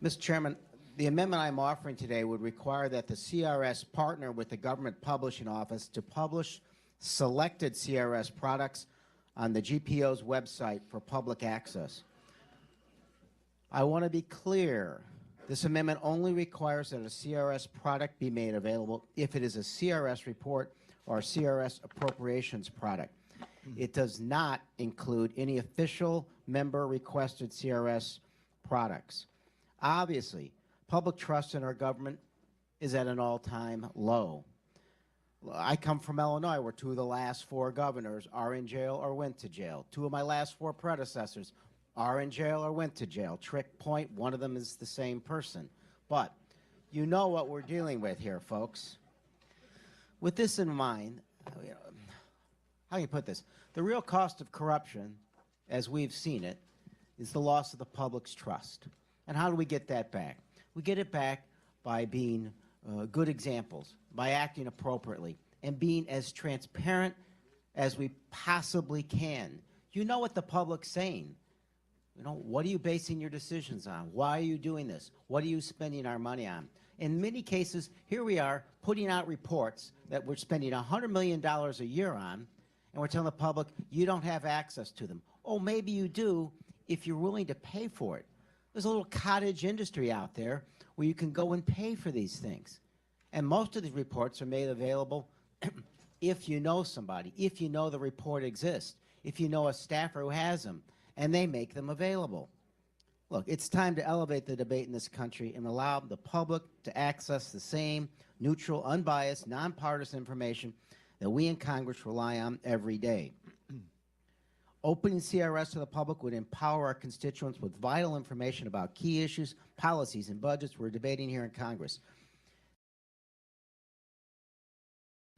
Mr. Chairman, the amendment I'm offering today would require that the CRS partner with the Government Publishing Office to publish selected CRS products on the GPO's website for public access. I want to be clear. This amendment only requires that a CRS product be made available if it is a CRS report or a CRS appropriations product. It does not include any official member-requested CRS products. Obviously, public trust in our government is at an all-time low. I come from Illinois, where 2 of the last 4 governors are in jail or went to jail. 2 of my last 4 predecessors are in jail or went to jail. Trick point, one of them is the same person. But you know what we're dealing with here, folks. With this in mind, how do you put this? The real cost of corruption, as we've seen it, is the loss of the public's trust. And how do we get that back? We get it back by being good examples, by acting appropriately, and being as transparent as we possibly can. You know what the public's saying. You know, what are you basing your decisions on? Why are you doing this? What are you spending our money on? In many cases, here we are putting out reports that we're spending $100 million a year on, and we're telling the public, you don't have access to them. Oh, maybe you do if you're willing to pay for it. There's a little cottage industry out there where you can go and pay for these things. And most of these reports are made available if you know somebody, if you know the report exists, if you know a staffer who has them, and they make them available. Look, it's time to elevate the debate in this country and allow the public to access the same neutral, unbiased, nonpartisan information that we in Congress rely on every day. Opening CRS to the public would empower our constituents with vital information about key issues, policies, and budgets we're debating here in Congress.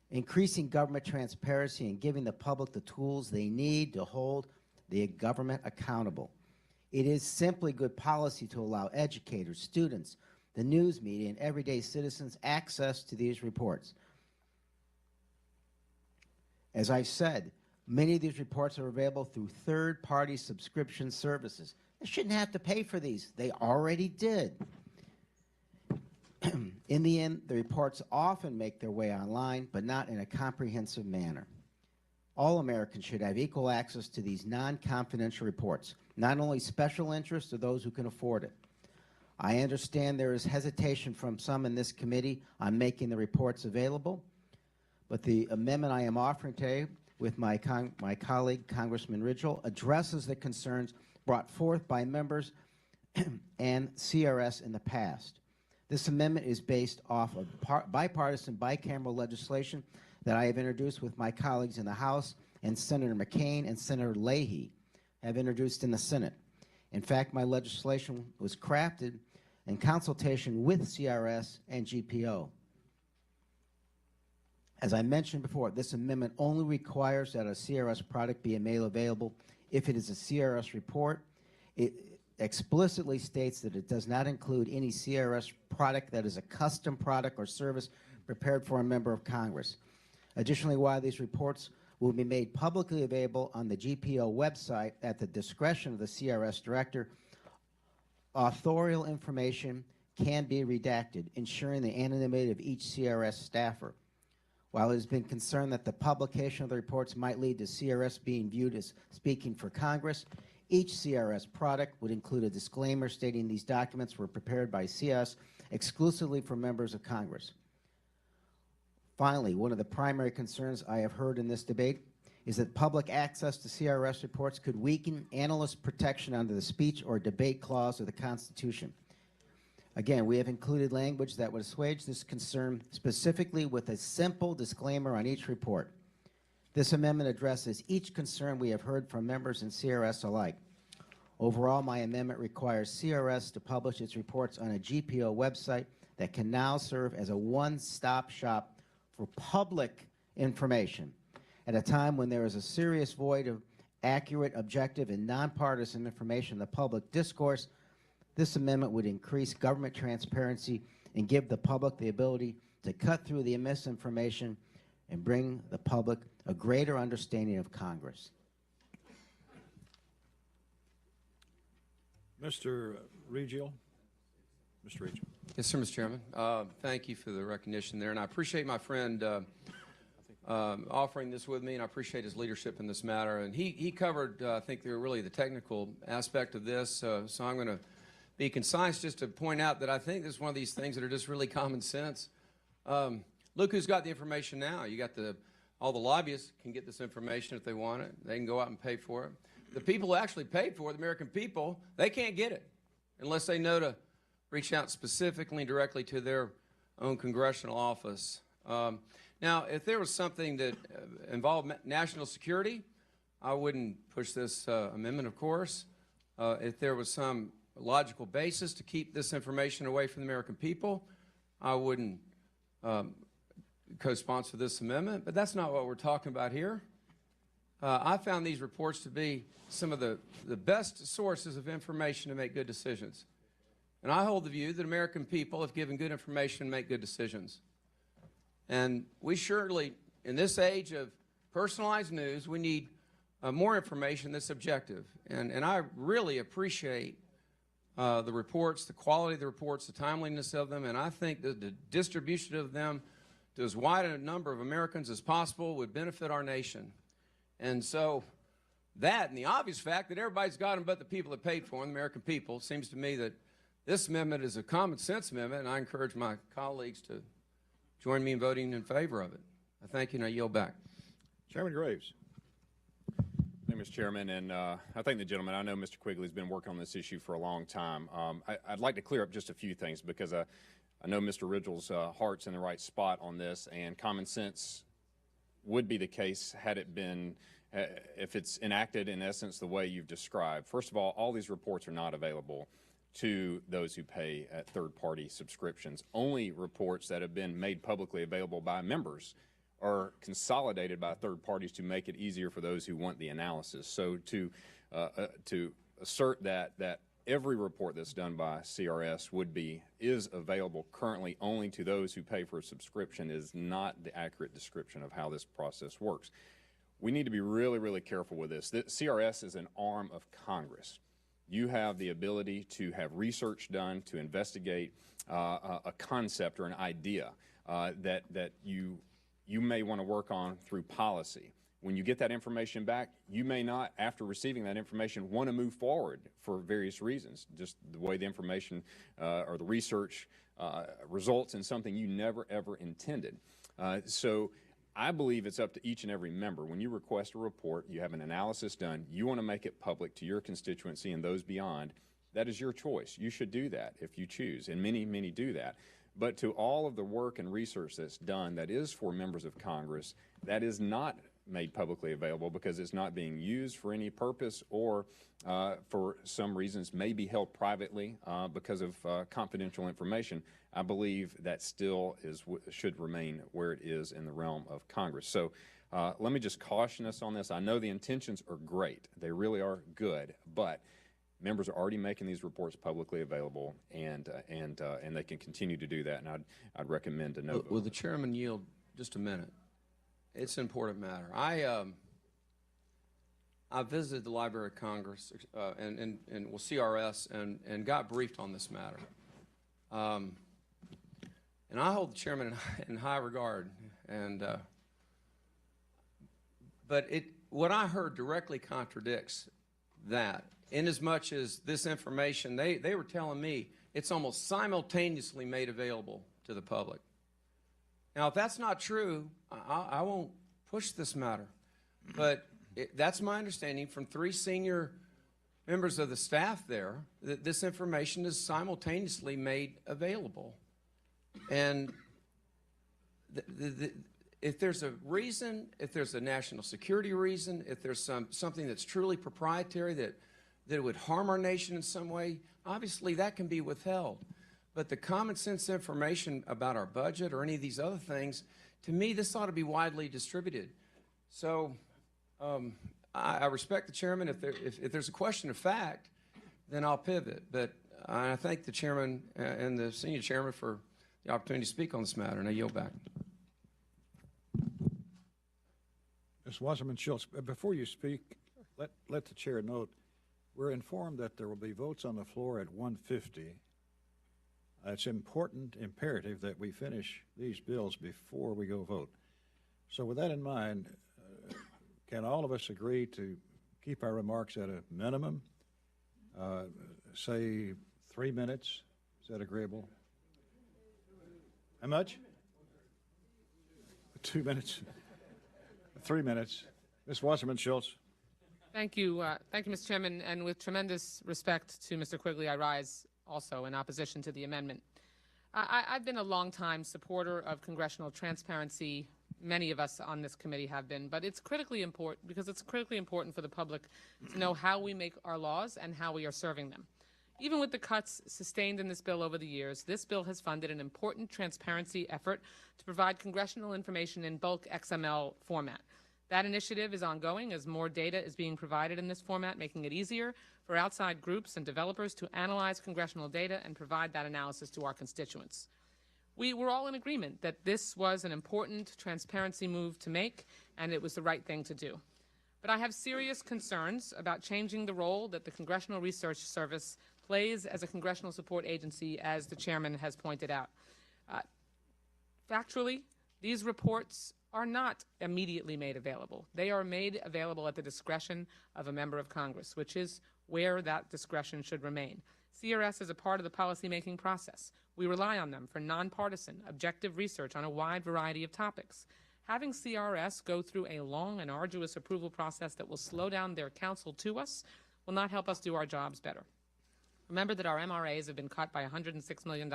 Increasing government transparency and giving the public the tools they need to hold the government accountable. It is simply good policy to allow educators, students, the news media, and everyday citizens access to these reports. As I've said, many of these reports are available through third-party subscription services. They shouldn't have to pay for these. They already did. In the end, the reports often make their way online, but not in a comprehensive manner. All Americans should have equal access to these non-confidential reports, not only special interests or those who can afford it. I understand there is hesitation from some in this committee on making the reports available, but the amendment I am offering today with my colleague, Congressman Ridgell, addresses the concerns brought forth by members and CRS in the past. This amendment is based off of bipartisan, bicameral legislation that I have introduced with my colleagues in the House, and Senator McCain and Senator Leahy have introduced in the Senate. In fact, my legislation was crafted in consultation with CRS and GPO. As I mentioned before, this amendment only requires that a CRS product be made available if it is a CRS report. It explicitly states that it does not include any CRS product that is a custom product or service prepared for a member of Congress. Additionally, while these reports will be made publicly available on the GPO website at the discretion of the CRS director, authorial information can be redacted, ensuring the anonymity of each CRS staffer. While it has been concerned that the publication of the reports might lead to CRS being viewed as speaking for Congress, each CRS product would include a disclaimer stating these documents were prepared by CS exclusively for members of Congress. Finally, one of the primary concerns I have heard in this debate is that public access to CRS reports could weaken analyst protection under the speech or debate clause of the Constitution. Again, we have included language that would assuage this concern specifically with a simple disclaimer on each report. This amendment addresses each concern we have heard from members and CRS alike. Overall, my amendment requires CRS to publish its reports on a GPO website that can now serve as a one-stop shop for public information at a time when there is a serious void of accurate, objective, and nonpartisan information in the public discourse. This amendment would increase government transparency and give the public the ability to cut through the misinformation and bring the public a greater understanding of Congress. Mr. Regil. Mr. Reach. Yes, sir, Mr. Chairman. Thank you for the recognition there, and I appreciate my friend offering this with me, and I appreciate his leadership in this matter. And he covered, I think, really the technical aspect of this, so I'm going to be concise just to point out that I think this is one of these things that are just really common sense. Look who's got the information now. You got all the lobbyists can get this information if they want it. They can go out and pay for it. The people who actually paid for it, the American people, they can't get it unless they know to reach out specifically and directly to their own congressional office. Now, if there was something that involved national security, I wouldn't push this amendment, of course. If there was some logical basis to keep this information away from the American people, I wouldn't co-sponsor this amendment, but that's not what we're talking about here. I found these reports to be some of the best sources of information to make good decisions. And I hold the view that American people, if given good information, make good decisions. And we surely, in this age of personalized news, we need more information that's objective. And I really appreciate the reports, the quality of the reports, the timeliness of them, and I think that the distribution of them to as wide a number of Americans as possible would benefit our nation. And so that and the obvious fact that everybody's got them but the people that paid for them, the American people, seems to me that this amendment is a common sense amendment, and I encourage my colleagues to join me in voting in favor of it. I thank you, and I yield back. Chairman Graves. Thank you, Mr. Chairman, and I thank the gentleman. I know Mr. Quigley's been working on this issue for a long time. I'd like to clear up just a few things because I know Mr. Ridgell's heart's in the right spot on this, and common sense would be the case had it been, if it's enacted in essence the way you've described. First of all these reports are not available to those who pay at third-party subscriptions. Only reports that have been made publicly available by members are consolidated by third parties to make it easier for those who want the analysis. So to assert that every report that's done by CRS is available currently only to those who pay for a subscription is not the accurate description of how this process works. We need to be really, really careful with this. CRS is an arm of Congress. You have the ability to have research done to investigate a concept or an idea that you may want to work on through policy. When you get that information back, you may not, after receiving that information, want to move forward for various reasons. Just the way the information or the research results in something you never, ever intended. So I believe it's up to each and every member. When you request a report, you have an analysis done, you want to make it public to your constituency and those beyond, that is your choice. You should do that if you choose, and many, many do that. But to all of the work and research that's done that is for members of Congress, that is not made publicly available because it's not being used for any purpose or for some reasons may be held privately because of confidential information. I believe that still should remain where it is in the realm of Congress. So let me just caution us on this. I know the intentions are great. They really are good, but members are already making these reports publicly available, and they can continue to do that, and I'd recommend a no vote. Will the chairman yield just a minute? It's an important matter. I visited the Library of Congress and CRS and got briefed on this matter. And I hold the chairman in high regard. But what I heard directly contradicts that. Inasmuch as this information, they were telling me it's almost simultaneously made available to the public. Now, if that's not true, I won't push this matter. But that's my understanding from 3 senior members of the staff there, that this information is simultaneously made available. And if there's a reason, if there's a national security reason, if there's something that's truly proprietary that would harm our nation in some way, obviously that can be withheld. But the common sense information about our budget or any of these other things, to me, this ought to be widely distributed. So I respect the chairman. If there's a question of fact, then I'll pivot. But I thank the chairman and the senior chairman for the opportunity to speak on this matter, and I yield back. Ms. Wasserman Schultz, before you speak, let the chair note, we're informed that there will be votes on the floor at 1:50. It's important, imperative that we finish these bills before we go vote. So with that in mind, can all of us agree to keep our remarks at a minimum? Say 3 minutes. Is that agreeable? How much? 2 minutes. 3 minutes. Ms. Wasserman Schultz. Thank you, Mr. Chairman. And with tremendous respect to Mr. Quigley, I rise also in opposition to the amendment. I've been a longtime supporter of congressional transparency. Many of us on this committee have been, but it's critically important because it's critically important for the public to know how we make our laws and how we are serving them. Even with the cuts sustained in this bill over the years, this bill has funded an important transparency effort to provide congressional information in bulk XML format. That initiative is ongoing as more data is being provided in this format, making it easier for outside groups and developers to analyze congressional data and provide that analysis to our constituents. We were all in agreement that this was an important transparency move to make, and it was the right thing to do. But I have serious concerns about changing the role that the Congressional Research Service plays as a congressional support agency, as the chairman has pointed out. Factually, these reports are not immediately made available. They are made available at the discretion of a member of Congress, which is where that discretion should remain. CRS is a part of the policymaking process. We rely on them for nonpartisan, objective research on a wide variety of topics. Having CRS go through a long and arduous approval process that will slow down their counsel to us will not help us do our jobs better. Remember that our MRAs have been cut by $106 million.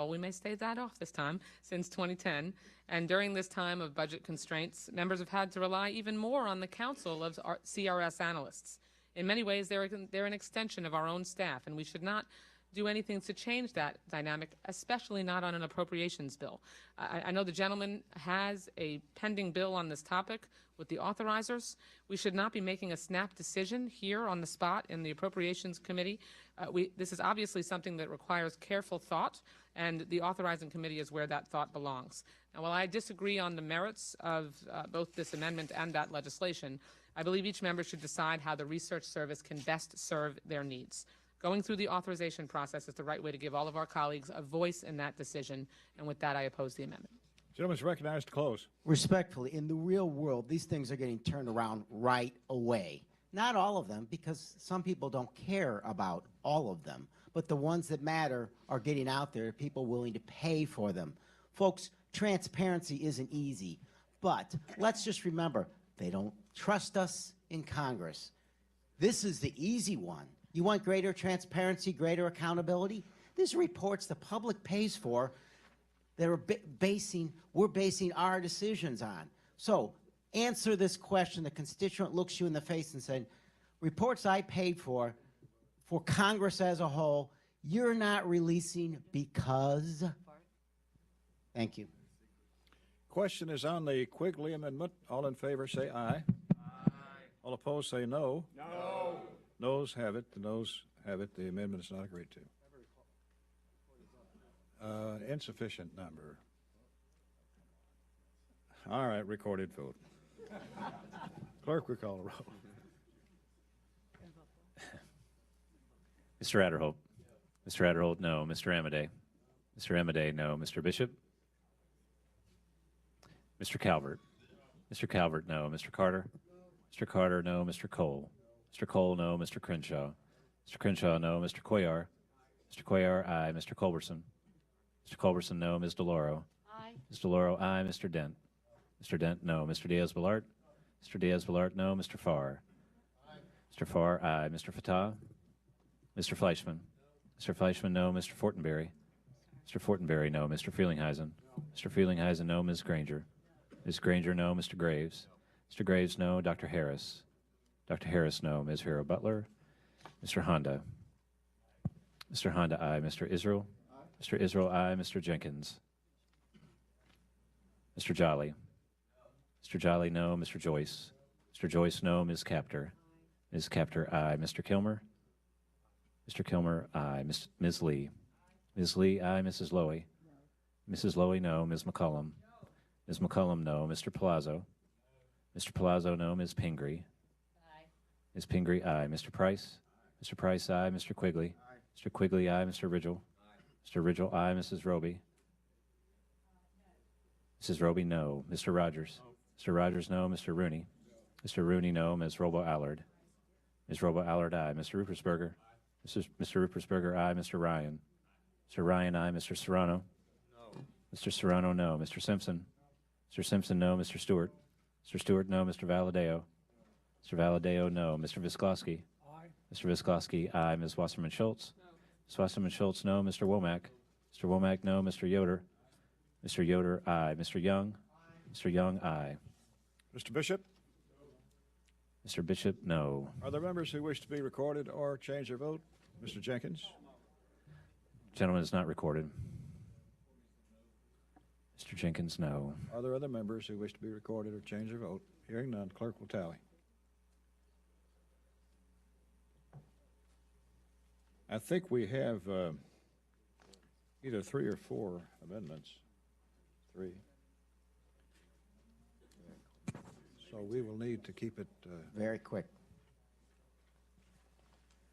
We may stave that off this time, since 2010. And during this time of budget constraints, members have had to rely even more on the counsel of our CRS analysts. In many ways, they're an extension of our own staff, and we should not do anything to change that dynamic, especially not on an appropriations bill. I know the gentleman has a pending bill on this topic with the authorizers. We should not be making a snap decision here on the spot in the Appropriations Committee. This is obviously something that requires careful thought, and the authorizing committee is where that thought belongs. Now, while I disagree on the merits of both this amendment and that legislation, I believe each member should decide how the Research Service can best serve their needs. Going through the authorization process is the right way to give all of our colleagues a voice in that decision, and with that, I oppose the amendment. Gentleman's recognized to close. Respectfully, in the real world, these things are getting turned around right away. Not all of them, because some people don't care about all of them, but the ones that matter are getting out there, people willing to pay for them. Folks, transparency isn't easy, but let's just remember, they don't trust us in Congress. This is the easy one. You want greater transparency, greater accountability? These reports the public pays for that we're basing our decisions on. So answer this question. The constituent looks you in the face and said, reports I paid for Congress as a whole, you're not releasing because? Thank you. Question is on the Quigley amendment. All in favor say aye. Aye. All opposed say no. No. Noes have it. The noes have it. The amendment is not agreed to. Insufficient number. All right, recorded vote. Clerk, we call the roll. Mr. Adderholt. Mr. Adderholt, no. Mr. Amedee. Mr. Amedee, no. Mr. Bishop. Mr. Calvert. Mr. Calvert, no. Mr. Carter. Mr. Carter, no. Mr. Cole. Mr. Cole, no. Mr. Crenshaw. Mr. Crenshaw, no. Mr. Cuellar. Mr. Cuellar, aye. Mr. Culberson. Mr. Culberson, no. Ms. DeLauro. Aye. Ms. DeLauro, aye. Mr. Dent. Mr. Dent, no. Mr. Diaz-Balart. Mr. Diaz-Balart, no. Mr. Farr. Aye. Mr. Farr, aye. Mr. Fattah. Mr. Fleischman. Mr. Fleischman, no. Mr. Fortenberry. Mr. Fortenberry, no. Mr. Feelinghuisen. Mr. Feelinghuisen, no. Ms. Granger. Ms. Granger, no. Mr. Graves. Mr. Graves, no. Dr. Harris. Dr. Harris, no. Ms. Hero Butler. Mr. Honda. Mr. Honda, aye. Mr. Israel. Aye. Mr. Israel, aye. Mr. Jenkins. Mr. Jolly. Mr. Jolly, no. Mr. Joyce. Mr. Joyce, no. Ms. Capter. Ms. Capter, aye. Mr. Kilmer. Mr. Kilmer, aye. Ms. Lee. Ms. Lee, aye. Mrs. Lowy. Mrs. Lowy, no. Ms. McCollum. Ms. McCollum, no. Mr. Palazzo. Mr. Palazzo, no. Ms. Pingree. Aye. Ms. Pingree, aye. Mr. Price. Mr. Price, aye. Mr. Quigley. Mr. Quigley, aye. Mr. Ridgel. Mr. Ridgel, aye. Mrs. Roby? Mrs. Roby, no. Mr. Rogers? Mr. Rogers, no. Mr. Rooney? Mr. Rooney, no. Ms. Robo-Allard? Ms. Robo-Allard, aye. Mr. Ruppersberger? Mr. Ruppersberger, aye. Mr. Ryan? Mr. Ryan, aye. Mr. Serrano? No. Mr. Serrano, no. Mr. Simpson? Mr. Simpson, no. Mr. Stewart? Mr. Stewart, no. Mr. Valadeo? Mr. Valadeo, no. Mr. Visklosky? Aye. Mr. Visklosky, aye. Ms. Wasserman Schultz? Ms. Wasserman Schultz, no. Mr. Womack? Mr. Womack, no. Mr. Yoder? Mr. Yoder, aye. Mr. Young? Aye. Mr. Young, aye. Mr. Bishop, Mr. Bishop, no. are there members who wish to be recorded or change their vote? Mr. Jenkins? Gentleman is not recorded. Mr. Jenkins, no. Are there other members who wish to be recorded or change their vote? Hearing none, clerk will tally. I think we have either 3 or 4 amendments. 3. So we will need to keep it. Very quick.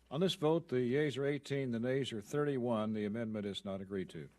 On this vote, the yeas are 18, the nays are 31. The amendment is not agreed to.